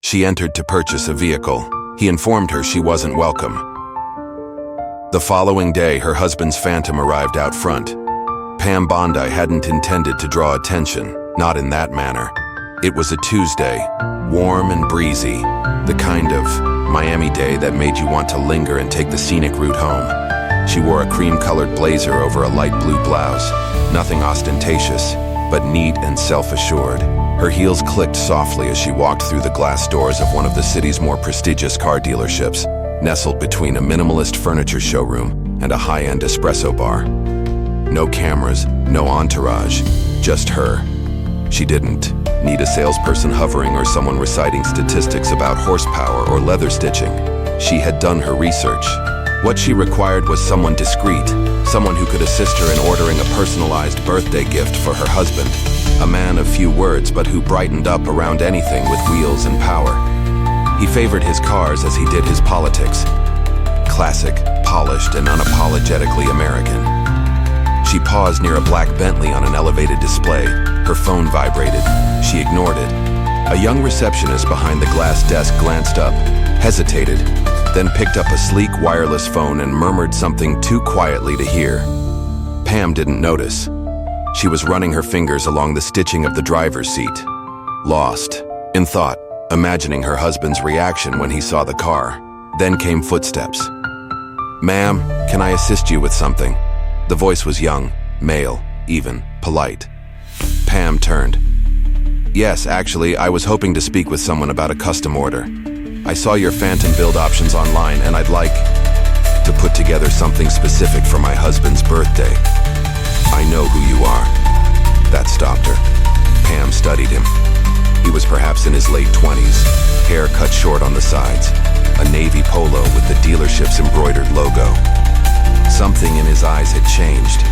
She entered to purchase a vehicle. He informed her she wasn't welcome. The following day, her husband's Phantom arrived out front. Pam Bondi hadn't intended to draw attention, not in that manner. It was a Tuesday, warm and breezy, the kind of Miami day that made you want to linger and take the scenic route home. She wore a cream-colored blazer over a light blue blouse, nothing ostentatious, but neat and self-assured. Her heels clicked softly as she walked through the glass doors of one of the city's more prestigious car dealerships, nestled between a minimalist furniture showroom and a high-end espresso bar. No cameras, no entourage, just her. She didn't need a salesperson hovering or someone reciting statistics about horsepower or leather stitching. She had done her research. What she required was someone discreet, someone who could assist her in ordering a personalized birthday gift for her husband, a man of few words but who brightened up around anything with wheels and power. He favored his cars as he did his politics. Classic, polished, and unapologetically American. She paused near a black Bentley on an elevated display. Her phone vibrated. She ignored it. A young receptionist behind the glass desk glanced up, hesitated, then picked up a sleek wireless phone and murmured something too quietly to hear. Pam didn't notice. She was running her fingers along the stitching of the driver's seat, lost in thought, imagining her husband's reaction when he saw the car. Then came footsteps. "Ma'am, can I assist you with something?" The voice was young, male, even, polite. Pam turned. "Yes, actually, I was hoping to speak with someone about a custom order. I saw your Phantom build options online and I'd like to put together something specific for my husband's birthday. I know who you are." That stopped her. Pam studied him. He was perhaps in his late 20s, hair cut short on the sides, a navy polo with the dealership's embroidered logo. Something in his eyes had changed.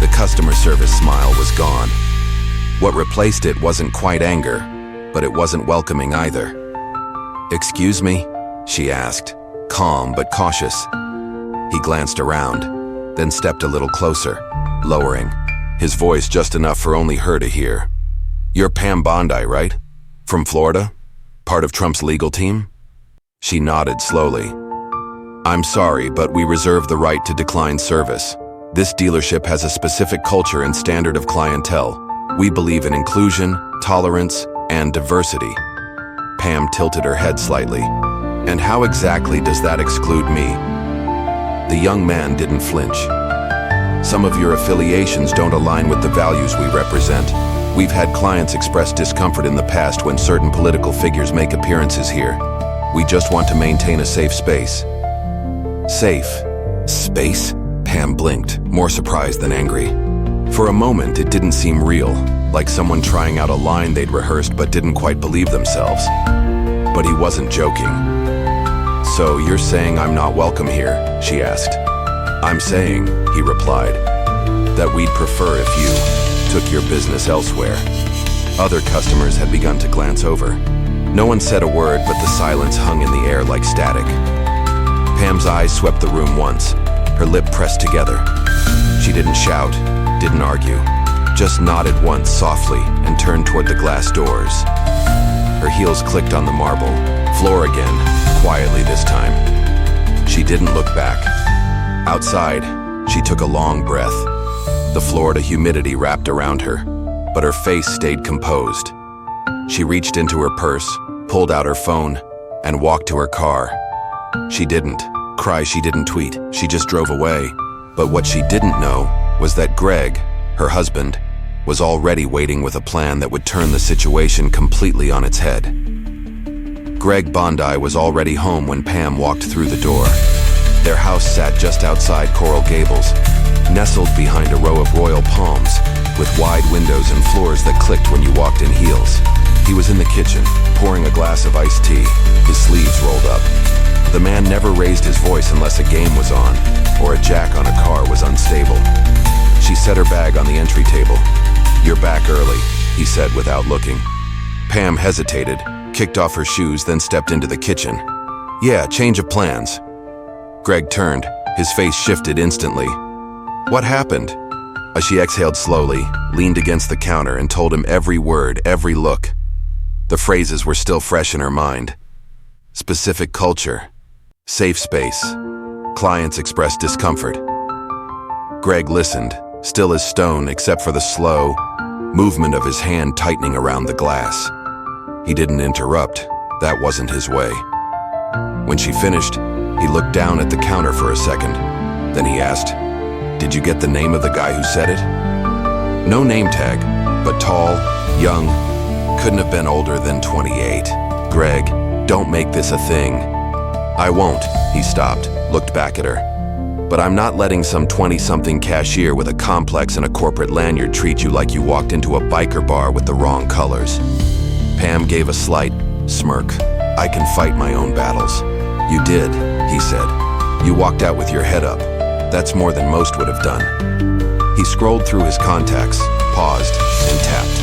The customer service smile was gone. What replaced it wasn't quite anger, but it wasn't welcoming either. "Excuse me?" she asked, calm but cautious. He glanced around, then stepped a little closer, lowering, his voice just enough for only her to hear. "You're Pam Bondi, right? From Florida? Part of Trump's legal team?" She nodded slowly. "I'm sorry, but we reserve the right to decline service. This dealership has a specific culture and standard of clientele. We believe in inclusion, tolerance, and diversity." Pam tilted her head slightly. "And how exactly does that exclude me?" The young man didn't flinch. "Some of your affiliations don't align with the values we represent. We've had clients express discomfort in the past when certain political figures make appearances here. We just want to maintain a safe space." "Safe? Space?" Pam blinked, more surprised than angry. For a moment, it didn't seem real, like someone trying out a line they'd rehearsed but didn't quite believe themselves. But he wasn't joking. "So you're saying I'm not welcome here?" she asked. "I'm saying," he replied, "that we'd prefer if you took your business elsewhere." Other customers had begun to glance over. No one said a word, but the silence hung in the air like static. Pam's eyes swept the room once, her lip pressed together. She didn't shout, didn't argue, just nodded once softly and turned toward the glass doors. Her heels clicked on the marble, floor again, quietly this time. She didn't look back. Outside, she took a long breath. The Florida humidity wrapped around her, but her face stayed composed. She reached into her purse, pulled out her phone, and walked to her car. She didn't cry, she didn't tweet, she just drove away. But what she didn't know was that Greg, her husband, was already waiting with a plan that would turn the situation completely on its head. Greg Bondi was already home when Pam walked through the door. Their house sat just outside Coral Gables, nestled behind a row of royal palms, with wide windows and floors that clicked when you walked in heels. He was in the kitchen, pouring a glass of iced tea, his sleeves rolled up. The man never raised his voice unless a game was on, or a jack on a car was unstable. She set her bag on the entry table. "You're back early," he said without looking. Pam hesitated, kicked off her shoes, then stepped into the kitchen. "Yeah, change of plans." Greg turned, his face shifted instantly. "What happened?" She exhaled slowly, leaned against the counter, and told him every word, every look. The phrases were still fresh in her mind, specific culture, safe space. Clients expressed discomfort. Greg listened, still as stone except for the slow movement of his hand tightening around the glass. He didn't interrupt. That wasn't his way. When she finished, he looked down at the counter for a second. Then he asked, "Did you get the name of the guy who said it?" No name tag, but tall, young, couldn't have been older than 28. "Greg, don't make this a thing." "I won't." He stopped, looked back at her. "But I'm not letting some 20-something cashier with a complex and a corporate lanyard treat you like you walked into a biker bar with the wrong colors." Pam gave a slight smirk. "I can fight my own battles." "You did," he said. "You walked out with your head up. That's more than most would have done." He scrolled through his contacts, paused, and tapped.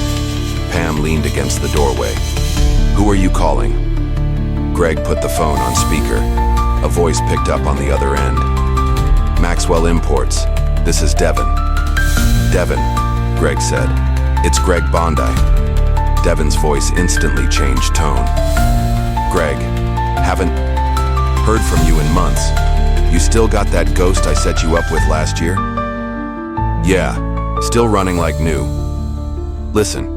Pam leaned against the doorway. "Who are you calling?" Greg put the phone on speaker. A voice picked up on the other end. "Maxwell Imports. This is Devin." "Devin," Greg said. "It's Greg Bondi." Devin's voice instantly changed tone. "Greg, haven't heard from you in months. You still got that ghost I set you up with last year?" "Yeah, still running like new." "Listen,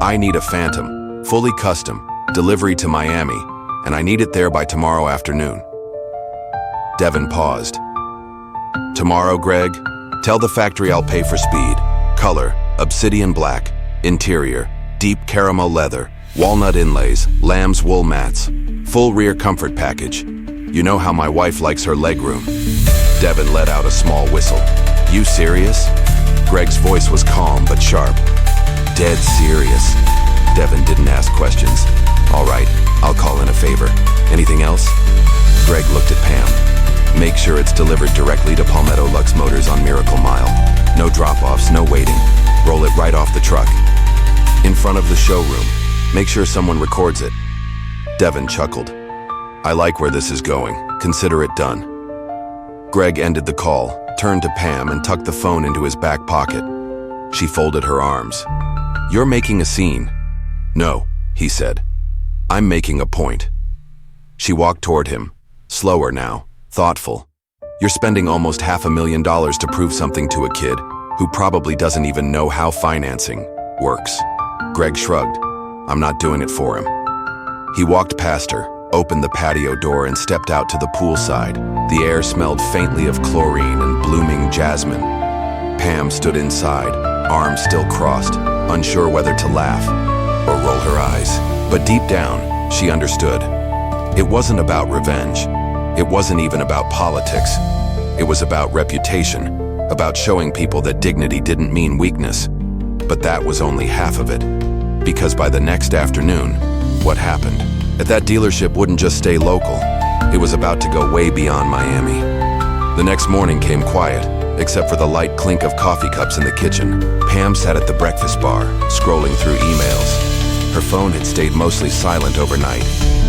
I need a Phantom, fully custom, delivery to Miami, and I need it there by tomorrow afternoon." Devin paused. "Tomorrow, Greg? Tell the factory I'll pay for speed. Color, obsidian black. Interior, deep caramel leather, walnut inlays, lamb's wool mats. Full rear comfort package. You know how my wife likes her legroom." Devin let out a small whistle. "You serious?" Greg's voice was calm but sharp. "Dead serious." Devin didn't ask questions. "All right, I'll call in a favor. Anything else?" Greg looked at Pam. "Make sure it's delivered directly to Palmetto Lux Motors on Miracle Mile. No drop-offs, no waiting. Roll it right off the truck. In front of the showroom. Make sure someone records it." Devin chuckled. "I like where this is going. Consider it done." Greg ended the call, turned to Pam, and tucked the phone into his back pocket. She folded her arms. "You're making a scene." "No," he said. "I'm making a point." She walked toward him, slower now, thoughtful. "You're spending almost $500,000 to prove something to a kid who probably doesn't even know how financing works." Greg shrugged. "I'm not doing it for him." He walked past her, opened the patio door, and stepped out to the poolside. The air smelled faintly of chlorine and blooming jasmine. Pam stood inside, arms still crossed, unsure whether to laugh or roll her eyes. But deep down, she understood. It wasn't about revenge. It wasn't even about politics. It was about reputation, about showing people that dignity didn't mean weakness. But that was only half of it. Because by the next afternoon, what happened? At that dealership wouldn't just stay local. It was about to go way beyond Miami. The next morning came quiet, except for the light clink of coffee cups in the kitchen. Pam sat at the breakfast bar, scrolling through emails. Her phone had stayed mostly silent overnight.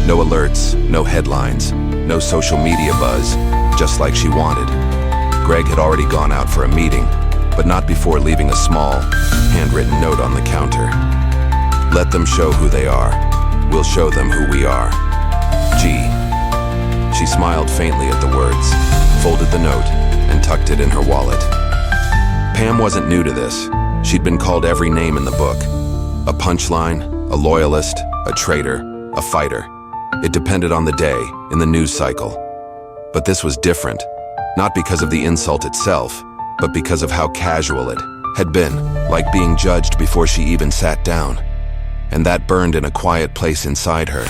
No alerts, no headlines, no social media buzz, just like she wanted. Greg had already gone out for a meeting, but not before leaving a small, handwritten note on the counter. "Let them show who they are. We'll show them who we are. G." She smiled faintly at the words, folded the note, and tucked it in her wallet. Pam wasn't new to this. She'd been called every name in the book. A punchline, a loyalist, a traitor, a fighter. It depended on the day, in the news cycle. But this was different, not because of the insult itself, but because of how casual it had been, like being judged before she even sat down. And that burned in a quiet place inside her.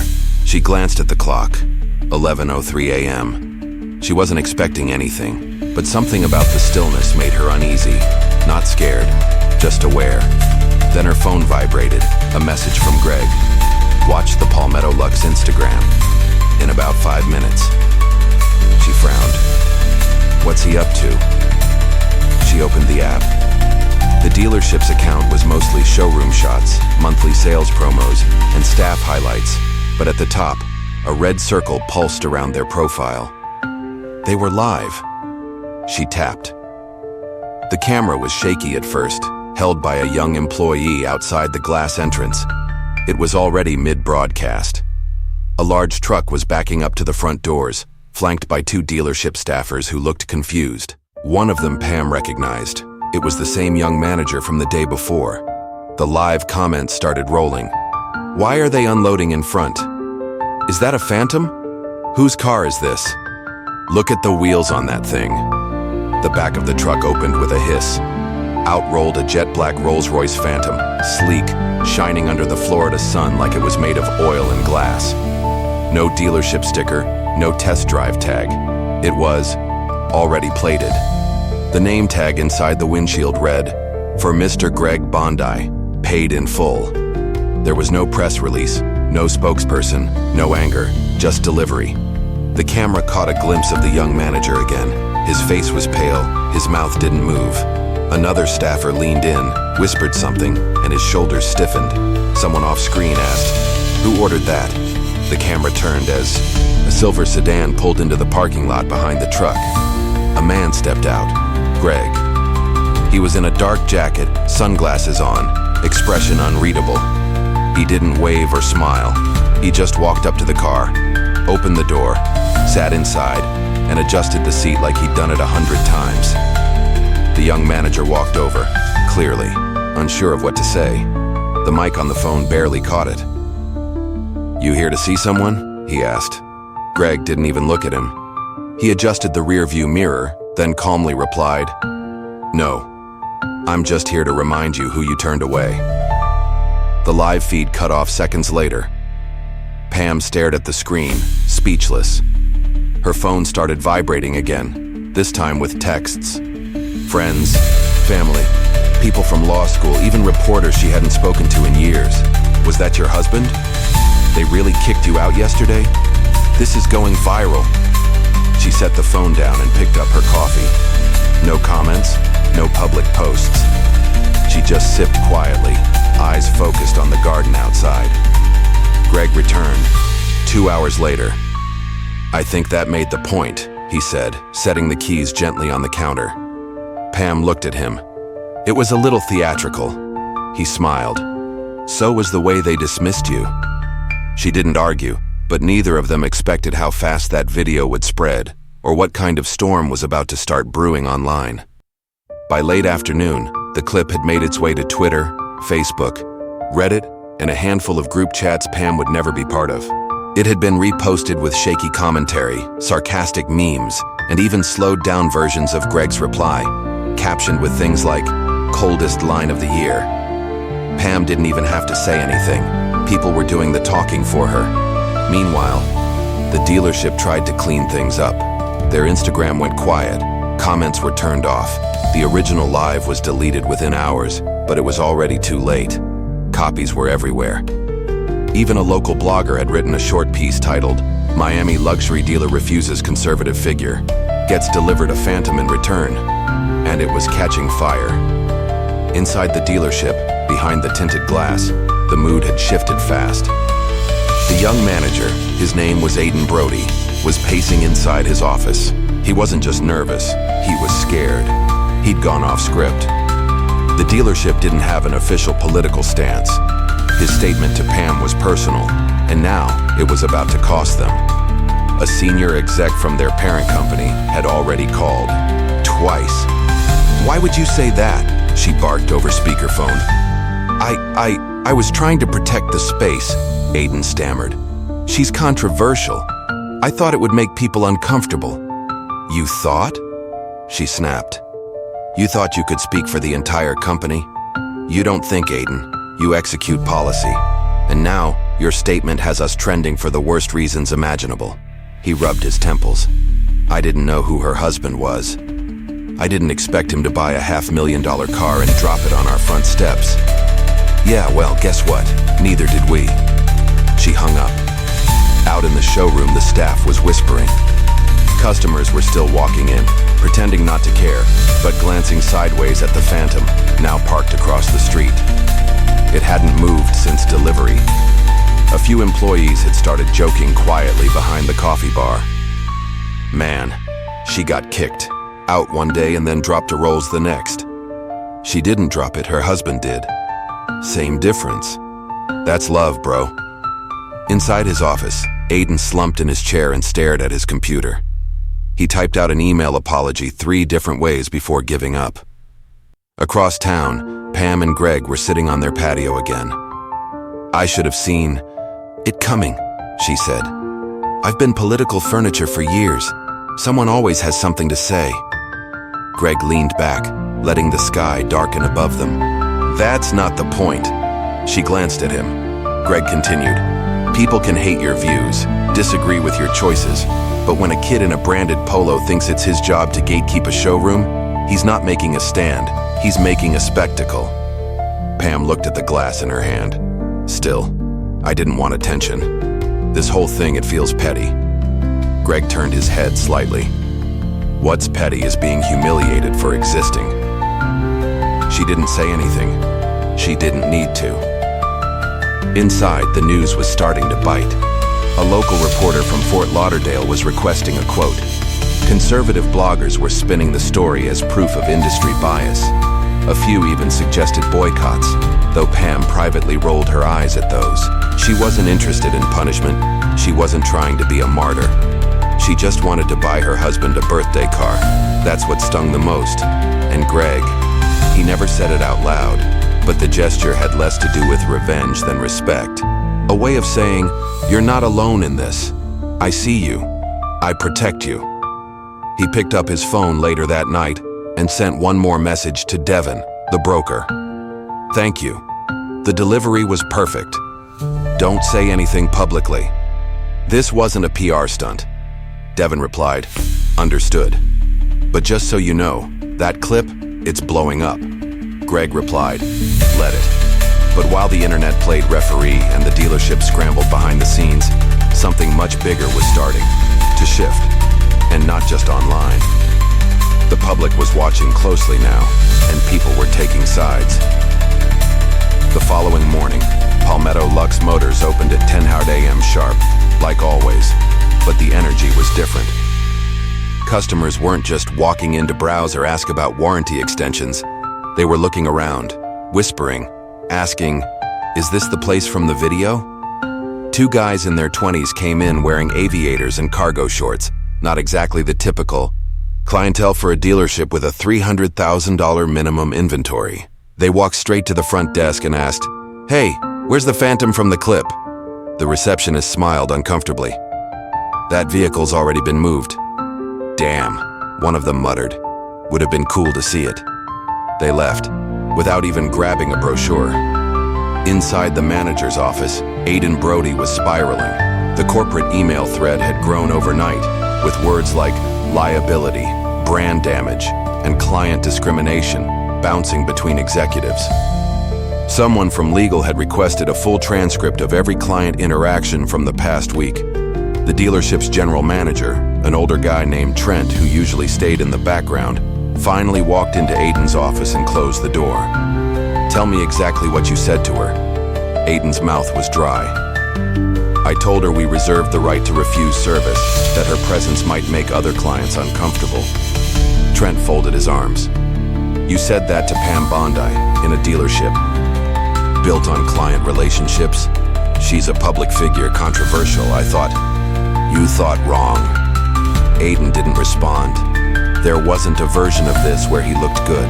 She glanced at the clock, 11:03 a.m. She wasn't expecting anything, but something about the stillness made her uneasy, not scared, just aware. Then her phone vibrated, a message from Greg. "Watch the Palmetto Lux Instagram. In about 5 minutes." She frowned. What's he up to? She opened the app. The dealership's account was mostly showroom shots, monthly sales promos, and staff highlights, but at the top, a red circle pulsed around their profile. They were live. She tapped. The camera was shaky at first, held by a young employee outside the glass entrance. It was already mid-broadcast. A large truck was backing up to the front doors, flanked by two dealership staffers who looked confused. One of them Pam recognized. It was the same young manager from the day before. The live comments started rolling. Why are they unloading in front? Is that a Phantom? Whose car is this? Look at the wheels on that thing. The back of the truck opened with a hiss. Out rolled a jet-black Rolls-Royce Phantom, sleek, shining under the Florida sun like it was made of oil and glass. No dealership sticker, no test drive tag. It was already plated. The name tag inside the windshield read, "For Mr. Greg Bondi, paid in full." There was no press release, no spokesperson, no anger, just delivery. The camera caught a glimpse of the young manager again. His face was pale, his mouth didn't move. Another staffer leaned in, whispered something, and his shoulders stiffened. Someone off screen asked, "Who ordered that?" The camera turned as a silver sedan pulled into the parking lot behind the truck. A man stepped out, Greg. He was in a dark jacket, sunglasses on, expression unreadable. He didn't wave or smile. He just walked up to the car, opened the door, sat inside, and adjusted the seat like he'd done it 100 times. The young manager walked over, clearly, unsure of what to say. The mic on the phone barely caught it. "You here to see someone?" he asked. Greg didn't even look at him. He adjusted the rearview mirror, then calmly replied, "No, I'm just here to remind you who you turned away." The live feed cut off seconds later. Pam stared at the screen, speechless. Her phone started vibrating again, this time with texts. Friends, family, people from law school, even reporters she hadn't spoken to in years. "Was that your husband? They really kicked you out yesterday? This is going viral." She set the phone down and picked up her coffee. No comments, no public posts. She just sipped quietly, eyes focused on the garden outside. Greg returned, 2 hours later. "I think that made the point," he said, setting the keys gently on the counter. Pam looked at him. It was a little theatrical. He smiled. "So was the way they dismissed you." She didn't argue, but neither of them expected how fast that video would spread, or what kind of storm was about to start brewing online. By late afternoon, the clip had made its way to Twitter, Facebook, Reddit, and a handful of group chats Pam would never be part of. It had been reposted with shaky commentary, sarcastic memes, and even slowed-down versions of Greg's reply, captioned with things like, "Coldest line of the year." Pam didn't even have to say anything. People were doing the talking for her. Meanwhile, the dealership tried to clean things up. Their Instagram went quiet. Comments were turned off. The original live was deleted within hours, but it was already too late. Copies were everywhere. Even a local blogger had written a short piece titled, "Miami Luxury Dealer Refuses Conservative Figure, Gets Delivered a Phantom in Return," and it was catching fire. Inside the dealership, behind the tinted glass, the mood had shifted fast. The young manager, his name was Aiden Brody, was pacing inside his office. He wasn't just nervous, he was scared. He'd gone off script. The dealership didn't have an official political stance. His statement to Pam was personal, and now it was about to cost them. A senior exec from their parent company had already called. Twice. "Why would you say that?" she barked over speakerphone. I was trying to protect the space," Aiden stammered. "She's controversial. I thought it would make people uncomfortable." "You thought?" she snapped. "You thought you could speak for the entire company? You don't think, Aiden. You execute policy. And now, your statement has us trending for the worst reasons imaginable." He rubbed his temples. "I didn't know who her husband was. I didn't expect him to buy a $500,000 car and drop it on our front steps." "Yeah, well, guess what? Neither did we." She hung up. Out in the showroom, the staff was whispering. Customers were still walking in, pretending not to care, but glancing sideways at the Phantom, now parked across the street. It hadn't moved since delivery. A few employees had started joking quietly behind the coffee bar. Man, she got kicked. Out one day and then dropped to Rolls the next. She didn't drop it, her husband did. Same difference. That's love, bro. Inside his office, Aiden slumped in his chair and stared at his computer. He typed out an email apology 3 different ways before giving up. Across town, Pam and Greg were sitting on their patio again. "I should have seen it coming," she said. "I've been political furniture for years. Someone always has something to say." Greg leaned back, letting the sky darken above them. "That's not the point." She glanced at him. Greg continued, "People can hate your views, disagree with your choices, but when a kid in a branded polo thinks it's his job to gatekeep a showroom, he's not making a stand, he's making a spectacle." Pam looked at the glass in her hand. "Still, I didn't want attention. This whole thing, it feels petty." Greg turned his head slightly. "What's petty is being humiliated for existing." She didn't say anything. She didn't need to. Inside, the news was starting to bite. A local reporter from Fort Lauderdale was requesting a quote. Conservative bloggers were spinning the story as proof of industry bias. A few even suggested boycotts, though Pam privately rolled her eyes at those. She wasn't interested in punishment. She wasn't trying to be a martyr. She just wanted to buy her husband a birthday car. That's what stung the most. And Greg, he never said it out loud, but the gesture had less to do with revenge than respect. A way of saying, "You're not alone in this. I see you. I protect you." He picked up his phone later that night and sent one more message to Devin, the broker. "Thank you. The delivery was perfect. Don't say anything publicly. This wasn't a PR stunt." Devin replied, "Understood. But just so you know, that clip, it's blowing up." Greg replied, "Let it." But while the internet played referee and the dealership scrambled behind the scenes, something much bigger was starting to shift, and not just online. The public was watching closely now, and people were taking sides. The following morning, Palmetto Lux Motors opened at 10 a.m. sharp, like always, but the energy was different. Customers weren't just walking in to browse or ask about warranty extensions. They were looking around, whispering, asking, "Is this the place from the video?" 2 guys in their 20s came in wearing aviators and cargo shorts, not exactly the typical clientele for a dealership with a $300,000 minimum inventory. They walked straight to the front desk and asked, "Hey, where's the Phantom from the clip?" The receptionist smiled uncomfortably. "That vehicle's already been moved." "Damn," one of them muttered. "Would have been cool to see it." They left, without even grabbing a brochure. Inside the manager's office, Aiden Brody was spiraling. The corporate email thread had grown overnight, with words like liability, brand damage, and client discrimination bouncing between executives. Someone from legal had requested a full transcript of every client interaction from the past week. The dealership's general manager, an older guy named Trent who usually stayed in the background, finally walked into Aiden's office and closed the door. "Tell me exactly what you said to her." Aiden's mouth was dry. "I told her we reserved the right to refuse service, that her presence might make other clients uncomfortable." Trent folded his arms. "You said that to Pam Bondi, in a dealership. Built on client relationships. She's a public figure, controversial. I thought, you thought wrong." Aiden didn't respond. There wasn't a version of this where he looked good.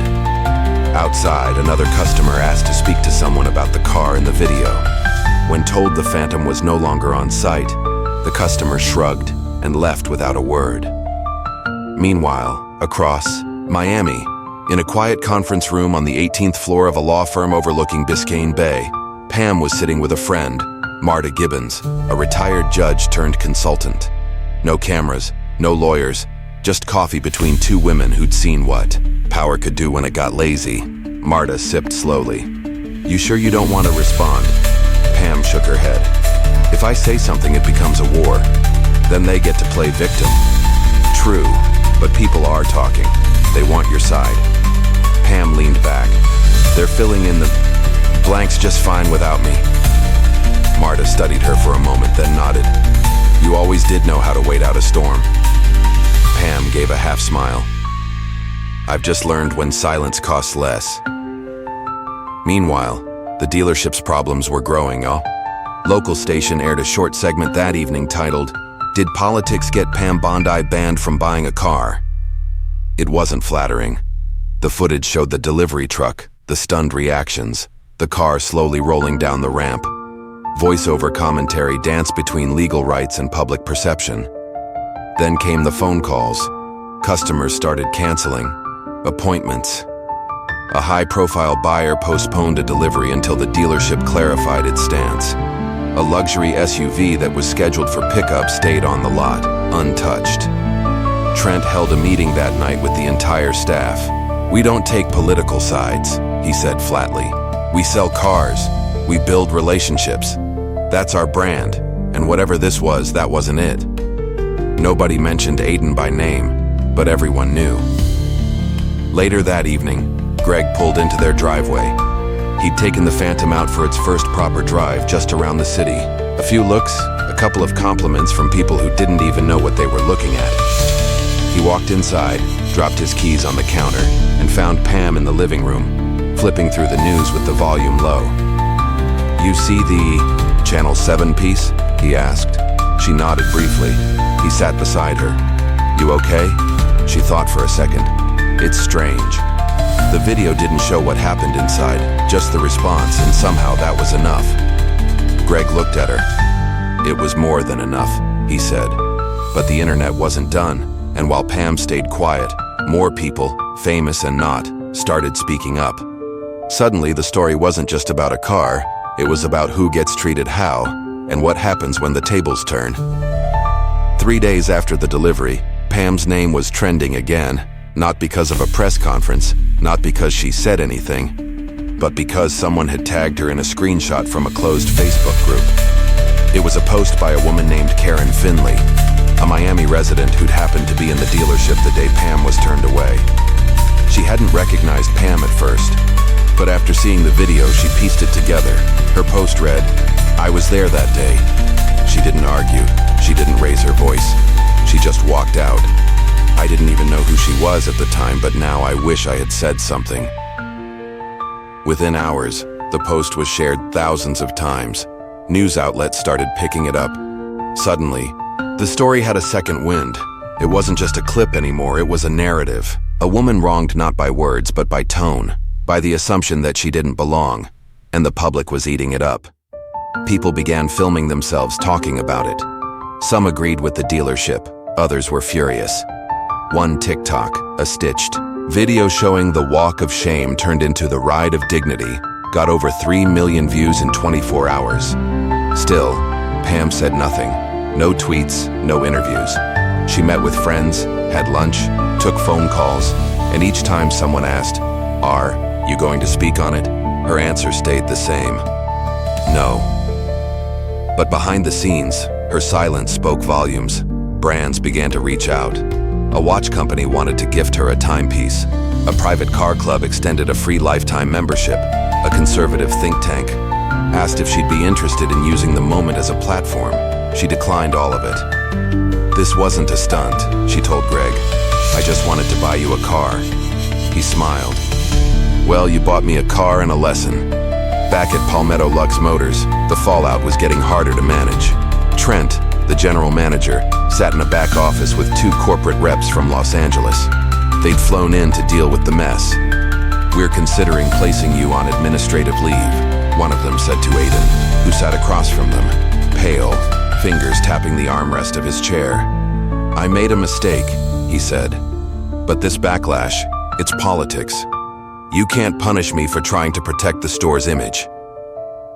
Outside, another customer asked to speak to someone about the car in the video. When told the Phantom was no longer on site, the customer shrugged and left without a word. Meanwhile, across Miami, in a quiet conference room on the 18th floor of a law firm overlooking Biscayne Bay, Pam was sitting with a friend, Marta Gibbons, a retired judge turned consultant. No cameras, no lawyers, just coffee between 2 women who'd seen what power could do when it got lazy. Marta sipped slowly. "You sure you don't want to respond?" Pam shook her head. "If I say something, it becomes a war. Then they get to play victim." "True, but people are talking. They want your side." Pam leaned back. "They're filling in the blanks just fine without me." Marta studied her for a moment, then nodded. "You always did know how to wait out a storm." Pam gave a half smile. "I've just learned when silence costs less." Meanwhile, the dealership's problems were growing, Local station aired a short segment that evening titled, "Did Politics Get Pam Bondi Banned from Buying a Car?" It wasn't flattering. The footage showed the delivery truck, the stunned reactions, the car slowly rolling down the ramp. Voiceover commentary danced between legal rights and public perception. Then came the phone calls. Customers started canceling. Appointments. A high-profile buyer postponed a delivery until the dealership clarified its stance. A luxury SUV that was scheduled for pickup stayed on the lot, untouched. Trent held a meeting that night with the entire staff. "We don't take political sides," he said flatly. "We sell cars. We build relationships. That's our brand, and whatever this was, that wasn't it." Nobody mentioned Aiden by name, but everyone knew. Later that evening, Greg pulled into their driveway. He'd taken the Phantom out for its first proper drive just around the city. A few looks, a couple of compliments from people who didn't even know what they were looking at. He walked inside, dropped his keys on the counter, and found Pam in the living room, flipping through the news with the volume low. "You see the Channel 7 piece?" he asked. She nodded briefly. He sat beside her. "You okay?" She thought for a second. "It's strange. The video didn't show what happened inside, just the response, and somehow that was enough." Greg looked at her. "It was more than enough," he said. But the internet wasn't done, and while Pam stayed quiet, more people, famous and not, started speaking up. Suddenly, the story wasn't just about a car, it was about who gets treated how, and what happens when the tables turn. 3 days after the delivery, Pam's name was trending again, not because of a press conference, not because she said anything, but because someone had tagged her in a screenshot from a closed Facebook group. It was a post by a woman named Karen Finley, a Miami resident who'd happened to be in the dealership the day Pam was turned away. She hadn't recognized Pam at first, but after seeing the video, she pieced it together. Her post read, "I was there that day." She didn't argue. She didn't raise her voice. She just walked out. "I didn't even know who she was at the time, but now I wish I had said something." Within hours, the post was shared thousands of times. News outlets started picking it up. Suddenly, the story had a second wind. It wasn't just a clip anymore, it was a narrative. A woman wronged not by words, but by tone, by the assumption that she didn't belong, and the public was eating it up. People began filming themselves talking about it. Some agreed with the dealership, others were furious. One TikTok, a stitched video showing the walk of shame turned into the ride of dignity, got over 3 million views in 24 hours. Still, Pam said nothing. No tweets, no interviews. She met with friends, had lunch, took phone calls, and each time someone asked, "Are you going to speak on it?" her answer stayed the same. No. But behind the scenes, her silence spoke volumes. Brands began to reach out. A watch company wanted to gift her a timepiece. A private car club extended a free lifetime membership. A conservative think tank asked if she'd be interested in using the moment as a platform. She declined all of it. "This wasn't a stunt," she told Greg. "I just wanted to buy you a car." He smiled. "Well, you bought me a car and a lesson." Back at Palmetto Lux Motors, the fallout was getting harder to manage. Trent, the general manager, sat in a back office with 2 corporate reps from Los Angeles. They'd flown in to deal with the mess. "We're considering placing you on administrative leave," one of them said to Aiden, who sat across from them, pale, fingers tapping the armrest of his chair. "I made a mistake," he said. "But this backlash, it's politics. You can't punish me for trying to protect the store's image."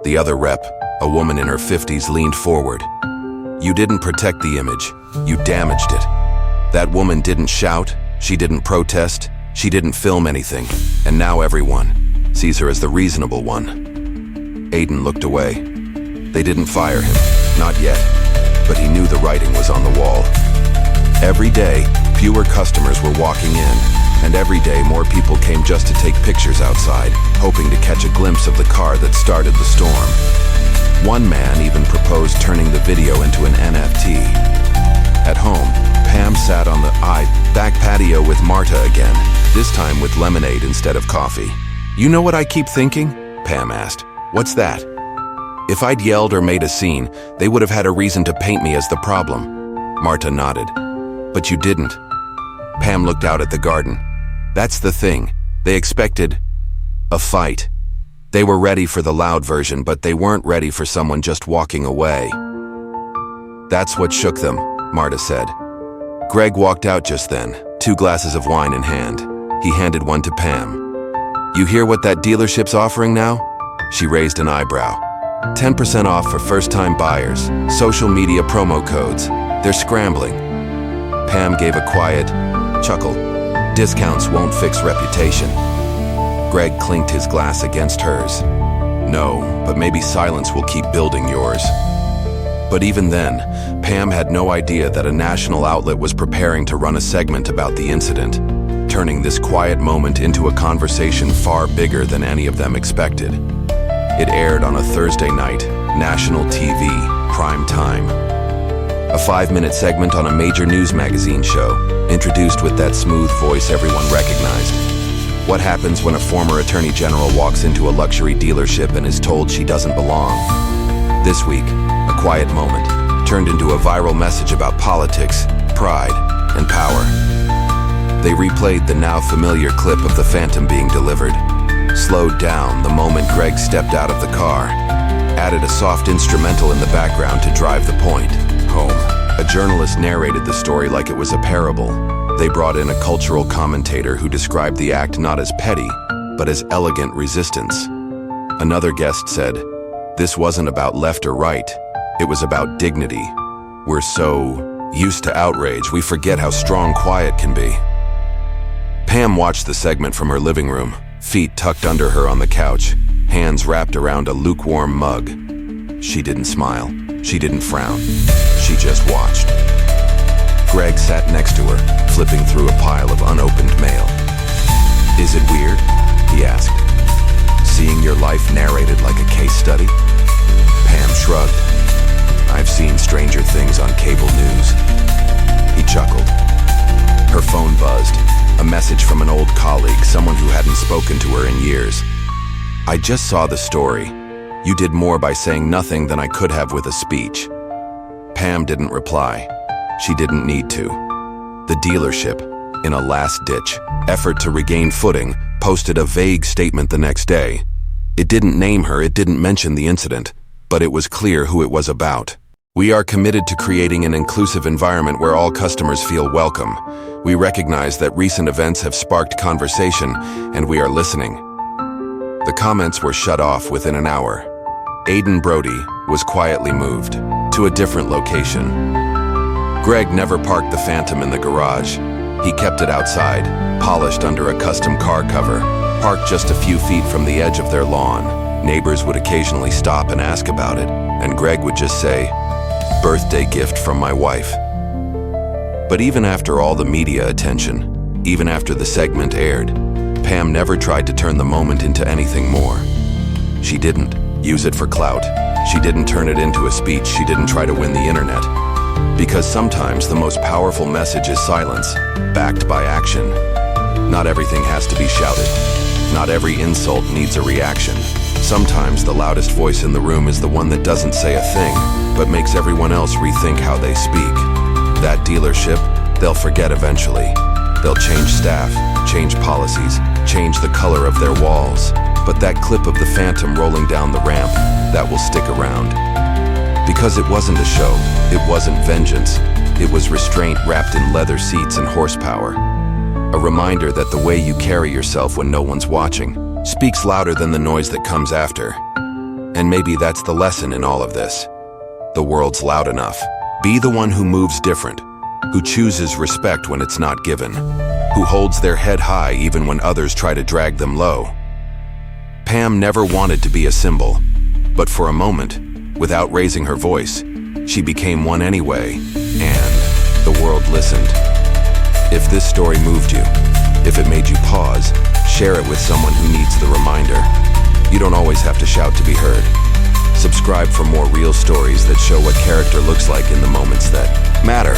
The other rep, a woman in her 50s, leaned forward. "You didn't protect the image, you damaged it. That woman didn't shout, she didn't protest, she didn't film anything, and now everyone sees her as the reasonable one." Aiden looked away. They didn't fire him, not yet, but he knew the writing was on the wall. Every day, fewer customers were walking in, and every day more people came just to take pictures outside, hoping to catch a glimpse of the car that started the storm. One man even proposed turning the video into an NFT. At home, Pam sat on the back patio with Marta again, this time with lemonade instead of coffee. "You know what I keep thinking?" Pam asked. "What's that?" If I'd yelled or made a scene, they would have had a reason to paint me as the problem. Marta nodded. But you didn't. Pam looked out at the garden. That's the thing. They expected a fight. They were ready for the loud version, but they weren't ready for someone just walking away. That's what shook them, Marta said. Greg walked out just then, 2 glasses of wine in hand. He handed one to Pam. You hear what that dealership's offering now? She raised an eyebrow. 10% off for first-time buyers, social media promo codes. They're scrambling. Pam gave a quiet chuckle. Discounts won't fix reputation. Greg clinked his glass against hers. No, but maybe silence will keep building yours. But even then, Pam had no idea that a national outlet was preparing to run a segment about the incident, turning this quiet moment into a conversation far bigger than any of them expected. It aired on a Thursday night, national TV, prime time. A 5-minute segment on a major news magazine show, introduced with that smooth voice everyone recognized. What happens when a former attorney general walks into a luxury dealership and is told she doesn't belong? This week, a quiet moment turned into a viral message about politics, pride, and power. They replayed the now familiar clip of the Phantom being delivered, slowed down the moment Greg stepped out of the car, added a soft instrumental in the background to drive the point home. A journalist narrated the story like it was a parable. They brought in a cultural commentator who described the act not as petty, but as elegant resistance. Another guest said, "This wasn't about left or right. It was about dignity. We're so used to outrage, we forget how strong quiet can be." Pam watched the segment from her living room, feet tucked under her on the couch, hands wrapped around a lukewarm mug. She didn't smile. She didn't frown. She just watched. Greg sat next to her, flipping through a pile of unopened mail. "Is it weird?" he asked. "Seeing your life narrated like a case study?" Pam shrugged. "I've seen stranger things on cable news." He chuckled. Her phone buzzed. A message from an old colleague, someone who hadn't spoken to her in years. "I just saw the story. You did more by saying nothing than I could have with a speech." Pam didn't reply. She didn't need to. The dealership, in a last-ditch effort to regain footing, posted a vague statement the next day. It didn't name her, it didn't mention the incident, but it was clear who it was about. "We are committed to creating an inclusive environment where all customers feel welcome. We recognize that recent events have sparked conversation, and we are listening." The comments were shut off within an hour. Aidan Brody was quietly moved to a different location. Greg never parked the Phantom in the garage. He kept it outside, polished under a custom car cover, parked just a few feet from the edge of their lawn. Neighbors would occasionally stop and ask about it, and Greg would just say, "Birthday gift from my wife." But even after all the media attention, even after the segment aired, Pam never tried to turn the moment into anything more. She didn't use it for clout. She didn't turn it into a speech. She didn't try to win the internet. Because sometimes the most powerful message is silence, backed by action. Not everything has to be shouted. Not every insult needs a reaction. Sometimes the loudest voice in the room is the one that doesn't say a thing, but makes everyone else rethink how they speak. That dealership, they'll forget eventually. They'll change staff, change policies, change the color of their walls. But that clip of the Phantom rolling down the ramp, that will stick around. Because it wasn't a show, it wasn't vengeance. It was restraint wrapped in leather seats and horsepower. A reminder that the way you carry yourself when no one's watching speaks louder than the noise that comes after. And maybe that's the lesson in all of this. The world's loud enough. Be the one who moves different, who chooses respect when it's not given, who holds their head high even when others try to drag them low. Pam never wanted to be a symbol, but for a moment, without raising her voice, she became one anyway, and the world listened. If this story moved you, if it made you pause, share it with someone who needs the reminder. You don't always have to shout to be heard. Subscribe for more real stories that show what character looks like in the moments that matter.